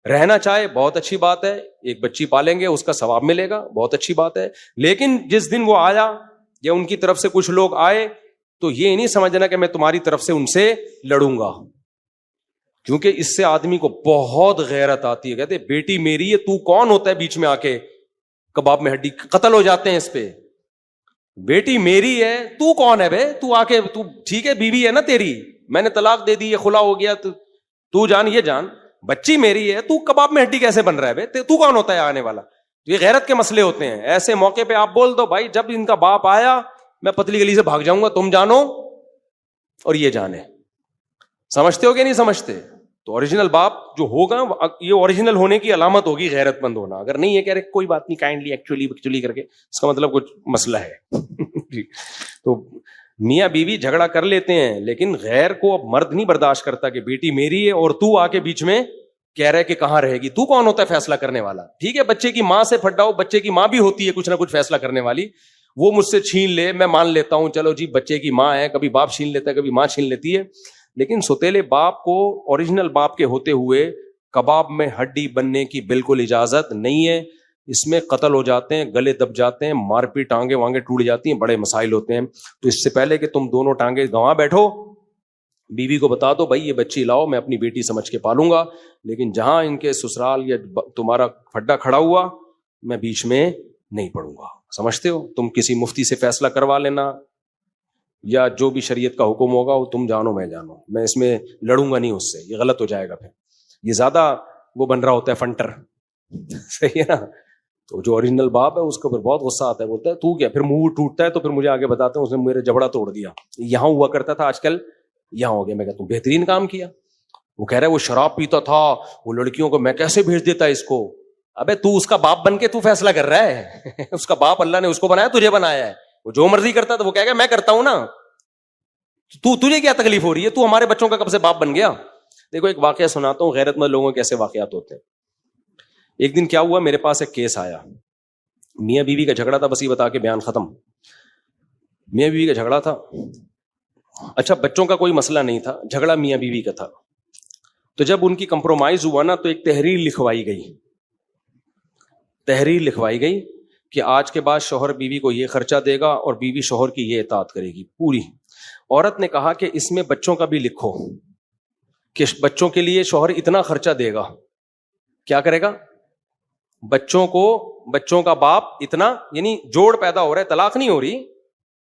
رہنا چاہے بہت اچھی بات ہے, ایک بچی پالیں گے اس کا ثواب ملے گا, بہت اچھی بات ہے. لیکن جس دن وہ آیا یا ان کی طرف سے کچھ لوگ آئے تو یہ نہیں سمجھنا کہ میں تمہاری طرف سے ان سے لڑوں گا, کیونکہ اس سے آدمی کو بہت غیرت آتی ہے. کہتے بیٹی میری ہے, تو کون ہوتا ہے بیچ میں آ کے کباب میں ہڈی, قتل ہو جاتے ہیں اس پہ. بیٹی میری ہے, تو کون ہے بے, تو آ کے, تو ٹھیک ہے بیوی ہے نا تیری, میں نے طلاق دے دی, یہ خلا ہو گیا, تو جان یہ جان بچی میری ہے, تو کباب میں ہڈی کیسے بن رہا ہے بے, تو کون ہوتا ہے آنے والا. یہ غیرت کے مسئلے ہوتے ہیں. ایسے موقع پہ آپ بول دو بھائی جب ان کا باپ آیا میں پتلی گلی سے بھاگ جاؤں گا, تم جانو اور یہ جانے. سمجھتے ہو کہ نہیں سمجھتے؟ تو اوریجنل باپ جو ہوگا یہ اوریجنل ہونے کی علامت ہوگی غیرت مند ہونا. اگر نہیں ہے کہہ رہے کوئی بات نہیں کائنڈلی ایکچولی کر کے, اس کا مطلب کچھ مسئلہ ہے. تو میاں بیوی جھگڑا کر لیتے ہیں, لیکن غیر کو اب مرد نہیں برداشت کرتا کہ بیٹی میری ہے اور تو آ کے بیچ میں کہہ رہے کہ کہاں رہے گی. تو کون ہوتا ہے فیصلہ کرنے والا؟ ٹھیک ہے بچے کی ماں سے پھٹاؤ, بچے کی ماں بھی ہوتی ہے کچھ نہ کچھ فیصلہ کرنے والی, وہ مجھ سے چھین لے میں مان لیتا ہوں, چلو جی بچے کی ماں ہے, کبھی باپ چھین لیتا ہے کبھی ماں چھین لیتی ہے. لیکن سوتیلے باپ کو اوریجنل باپ کے ہوتے ہوئے کباب میں ہڈی بننے کی بالکل اجازت نہیں ہے. اس میں قتل ہو جاتے ہیں, گلے دب جاتے ہیں, مار پیٹ, ٹانگیں وانگیں ٹوٹ جاتی ہیں, بڑے مسائل ہوتے ہیں. تو اس سے پہلے کہ تم دونوں ٹانگیں گنوا بیٹھو, بیوی کو بتا دو بھائی یہ بچی لاؤ میں اپنی بیٹی سمجھ کے پالوں گا, لیکن جہاں ان کے سسرال یا تمہارا پھڈا کھڑا ہوا میں بیچ میں نہیں پڑوں گا. سمجھتے ہو؟ تم کسی مفتی سے فیصلہ کروا لینا یا جو بھی شریعت کا حکم ہوگا وہ تم جانو میں جانو, میں اس میں لڑوں گا نہیں اس سے, یہ غلط ہو جائے گا. پھر یہ زیادہ وہ بن رہا ہوتا ہے فنٹر, صحیح ہے نا. تو جو اوریجنل باپ ہے اس کو پھر بہت غصہ آتا ہے, بولتا ہے تو کیا, پھر منہ ٹوٹتا ہے تو پھر مجھے آگے بتاتے ہیں اس نے میرے جبڑا توڑ دیا, یہاں ہوا کرتا تھا آج کل یہاں ہو گیا. میں کہتا ہوں بہترین کام کیا. وہ کہہ رہا ہے وہ شراب پیتا تھا, وہ لڑکیوں کو میں کیسے بھیج دیتا اس کو. ابے تو اس کا باپ بن کے تو فیصلہ کر رہا ہے, اس کا باپ اللہ نے اس کو بنایا, تجھے بنایا ہے. وہ جو مرضی کرتا تو وہ کہے گا میں کرتا ہوں نا, تجھے کیا تکلیف ہو رہی ہے, تو ہمارے بچوں کا کب سے باپ بن گیا. دیکھو ایک واقعہ سناتا ہوں, غیرت مند لوگوں کے ایسے واقعات ہوتے ہیں. ایک دن کیا ہوا, میرے پاس ایک کیس آیا, میاں بیوی کا جھگڑا تھا, بس یہ بتا کے بیان ختم. میاں بیوی کا جھگڑا تھا, اچھا بچوں کا کوئی مسئلہ نہیں تھا, جھگڑا میاں بیوی کا تھا. تو جب ان کی کمپرومائز ہوا نا تو ایک تحریر لکھوائی گئی کہ آج کے بعد شوہر بیوی کو یہ خرچہ دے گا اور بیوی شوہر کی یہ اطاعت کرے گی پوری. عورت نے کہا کہ اس میں بچوں کا بھی لکھو کہ بچوں کے لیے شوہر اتنا خرچہ دے گا. کیا کرے گا؟ بچوں کا باپ اتنا, یعنی جوڑ پیدا ہو رہا ہے, طلاق نہیں ہو رہی,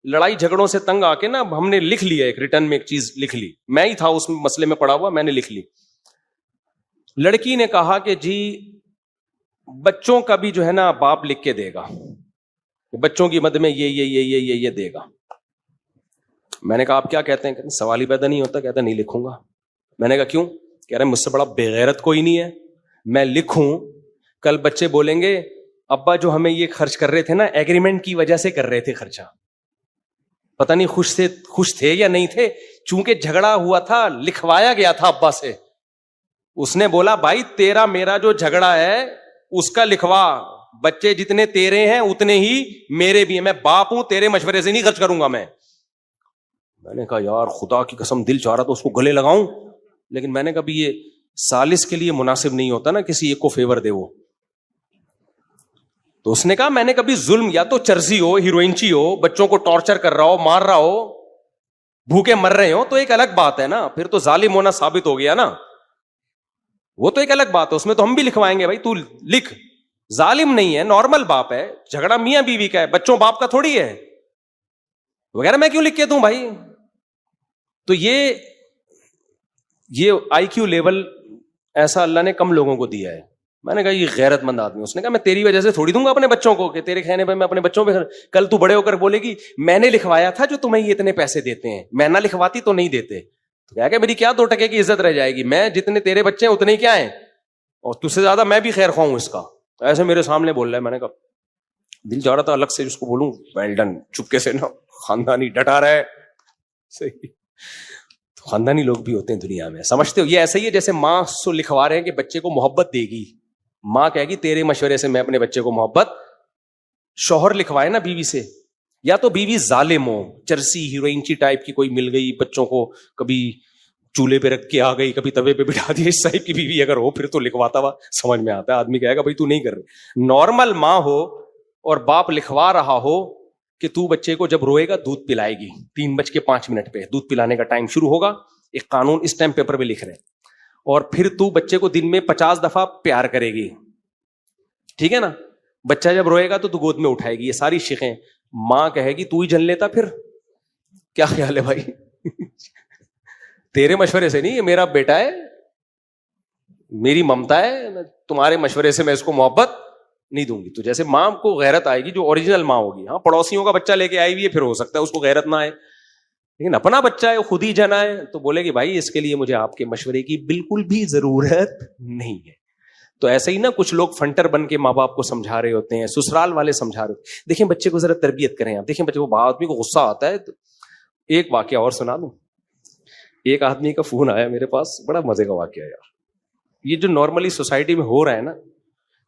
لڑائی جھگڑوں سے تنگ آ کے نا ہم نے لکھ لیا, ایک ریٹرن میں ایک چیز لکھ لی, میں ہی تھا اس مسئلے میں پڑا ہوا, میں نے لکھ لی. لڑکی نے کہا کہ جی بچوں کا بھی جو ہے نا باپ لکھ کے دے گا, بچوں کی مد میں یہ دے گا. میں نے کہا آپ کیا کہتے ہیں؟ سوال ہی پیدا نہیں ہوتا. کہتا نہیں لکھوں گا. میں نے کہا کیوں؟ کہہ رہے مجھ سے بڑا بے غیرت کوئی نہیں ہے, میں لکھوں کل بچے بولیں گے ابا جو ہمیں یہ خرچ کر رہے تھے نا ایگریمنٹ کی وجہ سے کر رہے تھے خرچہ, پتہ نہیں خوش تھے یا نہیں تھے, چونکہ جھگڑا ہوا تھا لکھوایا گیا تھا ابا سے. اس نے بولا بھائی تیرا میرا جو جھگڑا ہے اس کا لکھوا, بچے جتنے تیرے ہیں اتنے ہی میرے بھی ہیں, میں باپ ہوں, تیرے مشورے سے نہیں خرچ کروں گا میں. میں نے کہا یار خدا کی قسم دل چاہ رہا تو اس کو گلے لگاؤں, لیکن میں نے کہا یہ سالس کے لیے مناسب نہیں ہوتا نا کسی ایک کو فیور دے وہ. تو اس نے کہا میں نے کبھی ظلم, یا تو چرسی ہو, ہیروئنچی ہو, بچوں کو ٹارچر کر رہا ہو, مار رہا ہو, بھوکے مر رہے ہو تو ایک الگ بات ہے نا, پھر تو ظالم ہونا ثابت ہو گیا نا, وہ تو ایک الگ بات ہے, اس میں تو ہم بھی لکھوائیں گے بھائی تو لکھ. ظالم نہیں ہے, نارمل باپ ہے, جھگڑا میاں بیوی کا ہے, بچوں باپ کا تھوڑی ہے وغیرہ, میں کیوں لکھ کے دوں بھائی. تو یہ آئی کیو لیول ایسا اللہ نے کم لوگوں کو دیا ہے. میں نے کہا یہ غیرت مند آدمی. اس نے کہا میں تیری وجہ سے تھوڑی دوں گا اپنے بچوں کو, کہ تیرے کھانے پہ میں اپنے بچوں پہ, کل تو بڑے ہو کر بولے گی میں نے لکھوایا تھا جو تمہیں یہ اتنے پیسے دیتے ہیں, میں نہ لکھواتی تو نہیں دیتے. تو کہا کہ میری کیا 2 ٹکے کی عزت رہ جائے گی, میں جتنے تیرے بچے ہیں اتنے ہی کیا ہیں, اور تجھ سے زیادہ میں بھی خیر خواہ ہوں اس کا. ایسے میرے سامنے بول رہا ہے. میں نے کہا دل چاہ رہا تھا الگ سے اس کو بولوں ویل ڈن, چپکے سے نا خاندانی ڈٹا رہے. صحیح, خاندانی لوگ بھی ہوتے ہیں دنیا میں, سمجھتے ہو. یہ ایسا ہی ہے جیسے ماں سو لکھوا رہے ہیں کہ بچے کو محبت دے گی, ماں کہے گی تیرے مشورے سے میں اپنے بچے کو محبت. شوہر لکھوائے نا بیوی سے, یا تو بیوی ظالم ہو, چرسی ہیروئنچی ٹائپ کی کوئی مل گئی, بچوں کو کبھی چولہے پہ رکھ کے آ گئی, کبھی توے پہ بٹھا دی. اس صاحب کی بیوی اگر ہو پھر تو لکھواتا ہوا سمجھ میں آتا ہے, آدمی کہے گا بھائی تو نہیں کر رہے. نارمل ماں ہو اور باپ لکھوا رہا ہو کہ تو بچے کو جب روئے گا دودھ پلائے گی, 3:05 پہ دودھ پلانے کا ٹائم شروع ہوگا, ایک قانون اس ٹائم پیپر پہ لکھ رہے ہیں, اور پھر تو بچے کو دن میں 50 دفعہ پیار کرے گی, ٹھیک ہے نا. بچہ جب روئے گا تو گود میں اٹھائے گی. یہ ساری شیخیں ماں کہے گی تو ہی جن لیتا پھر. کیا خیال ہے بھائی؟ تیرے مشورے سے نہیں, یہ میرا بیٹا ہے, میری ممتا ہے, تمہارے مشورے سے میں اس کو محبت نہیں دوں گی. تو جیسے ماں کو غیرت آئے گی جو اوریجنل ماں ہوگی, ہاں پڑوسیوں کا بچہ لے کے آئی ہوئی ہے پھر ہو سکتا ہے اس کو غیرت نہ آئے, لیکن اپنا بچہ ہے خود ہی جنا ہے تو بولے گی بھائی اس کے لیے مجھے آپ کے مشورے کی بالکل بھی ضرورت نہیں ہے. تو ایسے ہی نا کچھ لوگ فنٹر بن کے ماں باپ کو سمجھا رہے ہوتے ہیں, سسرال والے سمجھا رہے ہوتے ہیں. دیکھیں بچے کو ذرا تربیت کریں آپ. دیکھیں بچے کو آدمی کو غصہ آتا ہے. ایک واقعہ اور سنا دوں. ایک آدمی کا فون آیا میرے پاس, بڑا مزے کا واقعہ یار. یہ جو نارملی سوسائٹی میں ہو رہا ہے نا,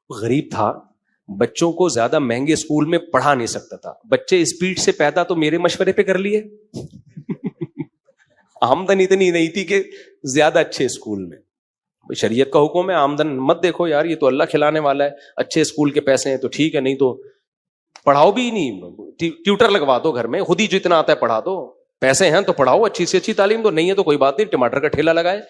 غریب تھا, بچوں کو زیادہ مہنگے اسکول میں پڑھا نہیں سکتا تھا, بچے اسپیڈ سے پیدا تو میرے مشورے پہ کر لیے. آمدن اتنی نہیں تھی کہ زیادہ اچھے اسکول میں. شریعت کا حکم ہے آمدن مت دیکھو یار, یہ تو اللہ کھلانے والا ہے, اچھے اسکول کے پیسے ہیں تو ٹھیک ہے, نہیں تو پڑھاؤ بھی نہیں, ٹیوٹر لگوا دو گھر میں, خود ہی جو اتنا آتا ہے پڑھا دو, پیسے ہیں تو پڑھاؤ, اچھی سے اچھی تعلیم دو, نہیں ہے تو کوئی بات نہیں, ٹماٹر کا ٹھیلا لگائے.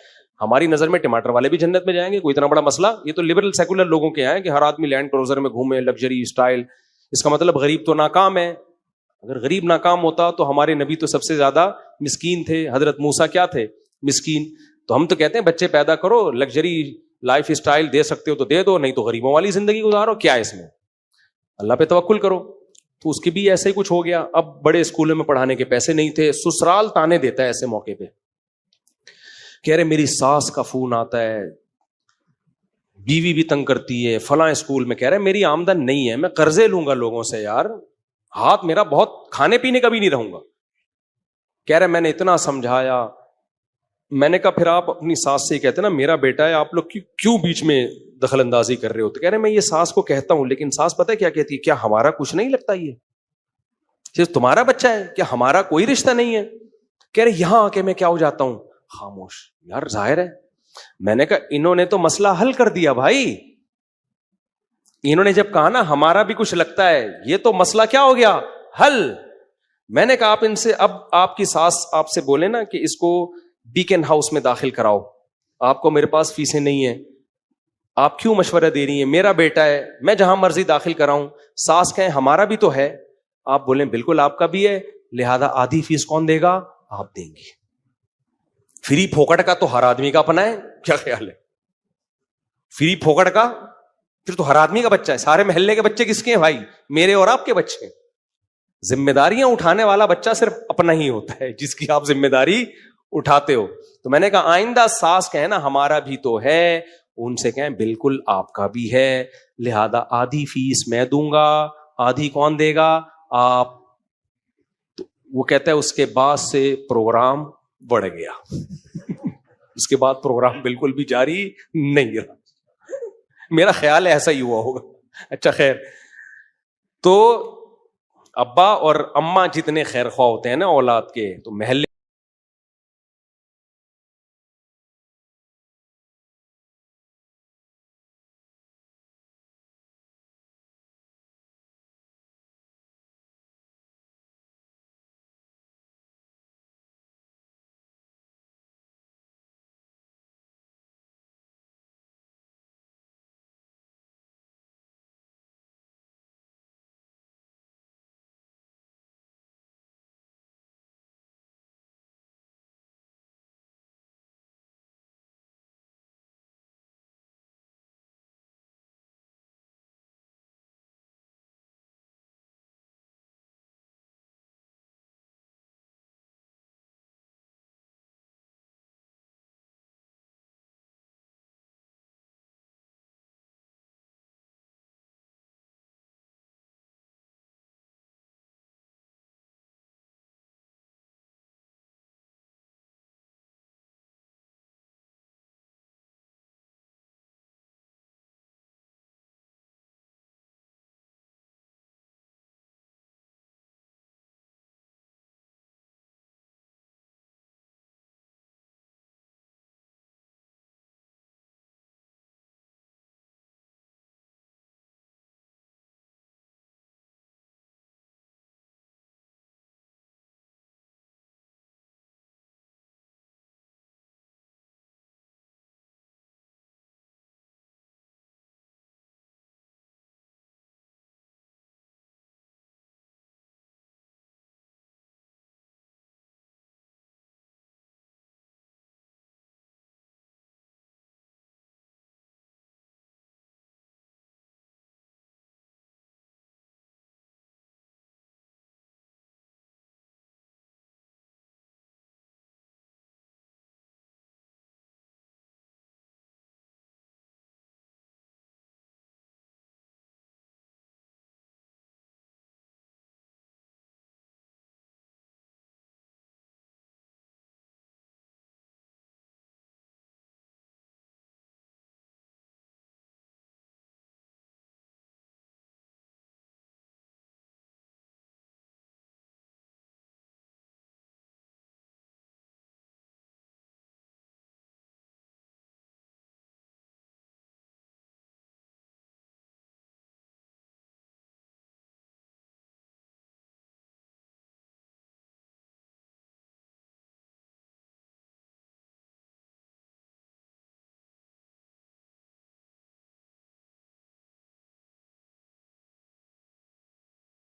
ہماری نظر میں ٹماٹر والے بھی جنت میں جائیں گے, کوئی اتنا بڑا مسئلہ. یہ تو لبرل سیکولر لوگوں کے ہیں کہ ہر آدمی لینڈ کروزر میں گھومے, لگژری اسٹائل. اس کا مطلب غریب تو ناکام ہے. اگر غریب ناکام ہوتا تو ہمارے نبی تو سب سے زیادہ مسکین تھے. حضرت موسیٰ کیا تھے؟ مسکین. تو ہم تو کہتے ہیں بچے پیدا کرو, لگژری لائف اسٹائل دے سکتے ہو تو دے دو, نہیں تو غریبوں والی زندگی گزارو. کیا ہے اس میں, اللہ پہ توکل کرو. تو اس کے بھی ایسے ہی کچھ ہو گیا. اب بڑے اسکولوں میں پڑھانے کے پیسے نہیں تھے, سسرال تانے دیتا ہے ایسے موقع پہ, کہہ رہے میری ساس کا فون آتا ہے, بیوی بھی تنگ کرتی ہے, فلاں اسکول میں. کہہ رہے میری آمدن نہیں ہے, میں قرضے لوں گا لوگوں سے یار, ہاتھ میرا بہت, کھانے پینے کا بھی نہیں رہوں گا. کہہ رہے میں نے اتنا سمجھایا. میں نے کہا پھر آپ اپنی ساس سے کہتے نا میرا بیٹا ہے, آپ لوگ کیوں بیچ میں دخل اندازی کر رہے ہو؟ تو کہہ رہے میں یہ ساس کو کہتا ہوں, لیکن ساس پتہ ہے کیا کہتی ہے, کیا ہمارا کچھ نہیں لگتا, یہ صرف تمہارا بچہ ہے, کیا ہمارا کوئی رشتہ نہیں ہے؟ کہہ رہے یہاں آ کے میں کیا ہو جاتا ہوں, خاموش. یار ظاہر ہے. میں نے کہا انہوں نے تو مسئلہ حل کر دیا بھائی. انہوں نے جب کہا نا ہمارا بھی کچھ لگتا ہے, یہ تو مسئلہ کیا ہو گیا, حل. میں نے کہا آپ ان سے, اب آپ کی ساس آپ سے بولے نا کہ اس کو بیکن ہاؤس میں داخل کراؤ, آپ کو میرے پاس فیسیں نہیں ہیں, آپ کیوں مشورہ دے رہی ہیں, میرا بیٹا ہے, میں جہاں مرضی داخل کراؤں. ساس کہیں ہمارا بھی تو ہے, آپ بولیں بالکل آپ کا بھی ہے, لہذا آدھی فیس کون دے گا, آپ دیں گی. فری پھوکٹ کا تو ہر آدمی کا اپنا ہے. کیا خیال ہے, فری پھوکٹ کا پھر تو ہر آدمی کا بچہ ہے. سارے محلے کے بچے کس کے ہیں بھائی, میرے اور آپ کے بچے. ذمہ داریاں اٹھانے والا بچہ صرف اپنا ہی ہوتا ہے, جس کی آپ ذمہ داری اٹھاتے ہو. تو میں نے کہا آئندہ ساس کہیں نا ہمارا بھی تو ہے, ان سے کہیں بالکل آپ کا بھی ہے, لہذا آدھی فیس میں دوں گا, آدھی کون دے گا, آپ. تو وہ کہتا ہے اس کے بعد سے پروگرام بڑھ گیا. اس کے بعد پروگرام بالکل بھی جاری نہیں رہا. میرا خیال ہے ایسا ہی ہوا ہوگا. اچھا خیر, تو ابا اور اماں جتنے خیر خواہ ہوتے ہیں نا اولاد کے, تو محلے